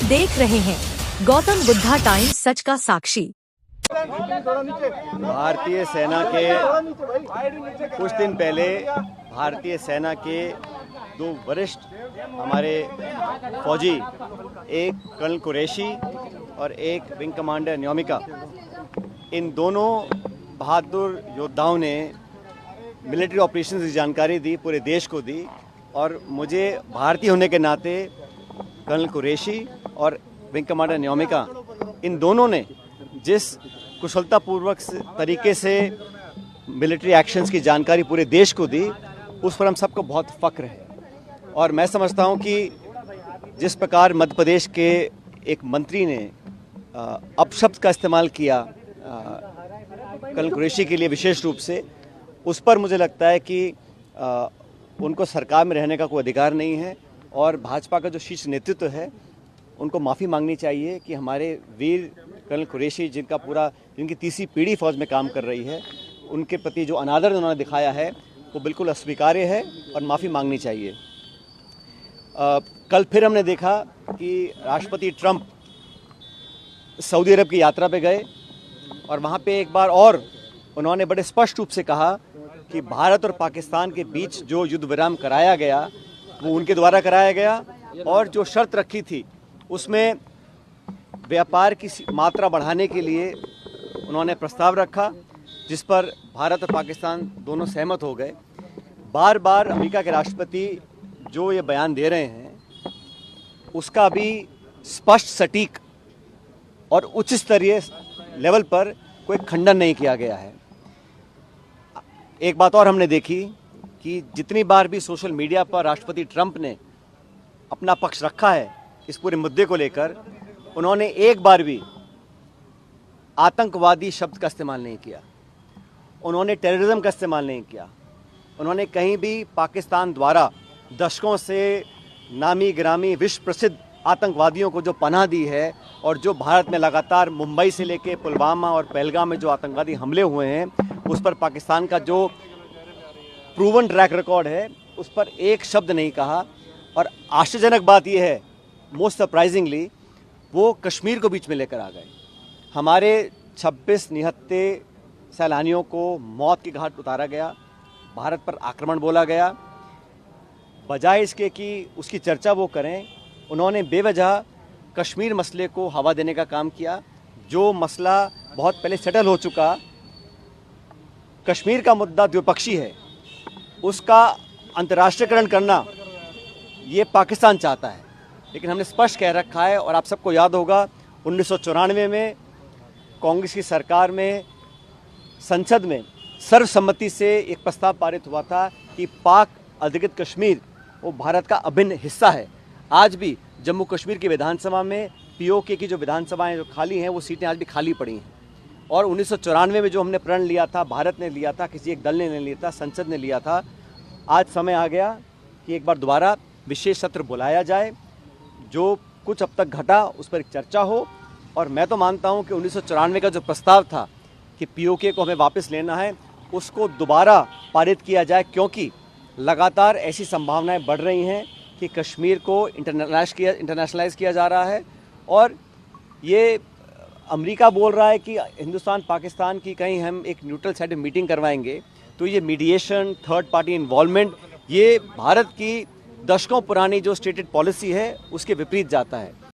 आप देख रहे हैं गौतम बुद्धा टाइम्स, सच का साक्षी। भारतीय सेना के कुछ दिन पहले भारतीय सेना के दो वरिष्ठ हमारे फौजी, एक कर्नल कुरैशी और एक विंग कमांडर न्योमिका, इन दोनों बहादुर योद्धाओं ने मिलिट्री ऑपरेशंस की जानकारी दी, पूरे देश को दी। और मुझे भारतीय होने के नाते कर्नल कुरैशी और विंग कमांडर न्योमिका, इन दोनों ने जिस कुशलतापूर्वक तरीके से मिलिट्री एक्शंस की जानकारी पूरे देश को दी, उस पर हम सबको बहुत फ़ख्र है। और मैं समझता हूं कि जिस प्रकार मध्य प्रदेश के एक मंत्री ने अपशब्द का इस्तेमाल किया कर्नल कुरैशी के लिए विशेष रूप से, उस पर मुझे लगता है कि उनको सरकार में रहने का कोई अधिकार नहीं है। और भाजपा का जो शीर्ष नेतृत्व है, उनको माफ़ी मांगनी चाहिए कि हमारे वीर कर्नल कुरैशी, जिनकी तीसरी पीढ़ी फौज में काम कर रही है, उनके प्रति जो अनादर उन्होंने दिखाया है वो बिल्कुल अस्वीकार्य है और माफ़ी मांगनी चाहिए। कल फिर हमने देखा कि राष्ट्रपति ट्रंप सऊदी अरब की यात्रा पे गए और वहाँ पे एक बार और उन्होंने बड़े स्पष्ट रूप से कहा कि भारत और पाकिस्तान के बीच जो युद्ध विराम कराया गया वो उनके द्वारा कराया गया, और जो शर्त रखी थी उसमें व्यापार की मात्रा बढ़ाने के लिए उन्होंने प्रस्ताव रखा, जिस पर भारत और पाकिस्तान दोनों सहमत हो गए। बार बार अमेरिका के राष्ट्रपति जो ये बयान दे रहे हैं, उसका भी स्पष्ट, सटीक और उच्च स्तरीय लेवल पर कोई खंडन नहीं किया गया है। एक बात और हमने देखी कि जितनी बार भी सोशल मीडिया पर राष्ट्रपति ट्रंप ने अपना पक्ष रखा है इस पूरे मुद्दे को लेकर, उन्होंने एक बार भी आतंकवादी शब्द का इस्तेमाल नहीं किया, उन्होंने टेररिज्म का इस्तेमाल नहीं किया, उन्होंने कहीं भी पाकिस्तान द्वारा दशकों से नामी गिरामी विश्व प्रसिद्ध आतंकवादियों को जो पनाह दी है और जो भारत में लगातार मुंबई से लेकर पुलवामा और पहलगाम में जो आतंकवादी हमले हुए हैं, उस पर पाकिस्तान का जो प्रूवन ट्रैक रिकॉर्ड है, उस पर एक शब्द नहीं कहा। और आश्चर्यजनक बात यह है, मोस्ट सरप्राइजिंगली, वो कश्मीर को बीच में लेकर आ गए। हमारे 26 निहत्थे सैलानियों को मौत की घाट उतारा गया, भारत पर आक्रमण बोला गया। बजाय इसके कि उसकी चर्चा वो करें, उन्होंने बेवजह कश्मीर मसले को हवा देने का काम किया। जो मसला बहुत पहले सेटल हो चुका, कश्मीर का मुद्दा द्विपक्षीय है, उसका अंतर्राष्ट्रीयकरण करना ये पाकिस्तान चाहता है। लेकिन हमने स्पष्ट कह रखा है, और आप सबको याद होगा 1994 में कांग्रेस की सरकार में संसद में सर्वसम्मति से एक प्रस्ताव पारित हुआ था कि पाक अधिकृत कश्मीर वो भारत का अभिन्न हिस्सा है। आज भी जम्मू कश्मीर की विधानसभा में पीओके की जो विधानसभाएं जो खाली हैं, वो सीटें आज भी खाली पड़ी हैं। और 1994 में जो हमने प्रण लिया था, भारत ने लिया था, किसी एक दल ने नहीं लिया था, संसद ने लिया था। आज समय आ गया कि एक बार दोबारा विशेष सत्र बुलाया जाए, जो कुछ अब तक घटा उस पर एक चर्चा हो। और मैं तो मानता हूं कि 1994 का जो प्रस्ताव था कि पीओके को हमें वापस लेना है, उसको दोबारा पारित किया जाए, क्योंकि लगातार ऐसी संभावनाएं बढ़ रही हैं कि कश्मीर को इंटरनेशनलाइज किया जा रहा है। और ये अमेरिका बोल रहा है कि हिंदुस्तान पाकिस्तान की कहीं हम एक न्यूट्रल साइड में मीटिंग करवाएंगे, तो ये मीडिएशन, थर्ड पार्टी इन्वॉल्वमेंट, ये भारत की दशकों पुरानी जो स्टेटेड पॉलिसी है उसके विपरीत जाता है।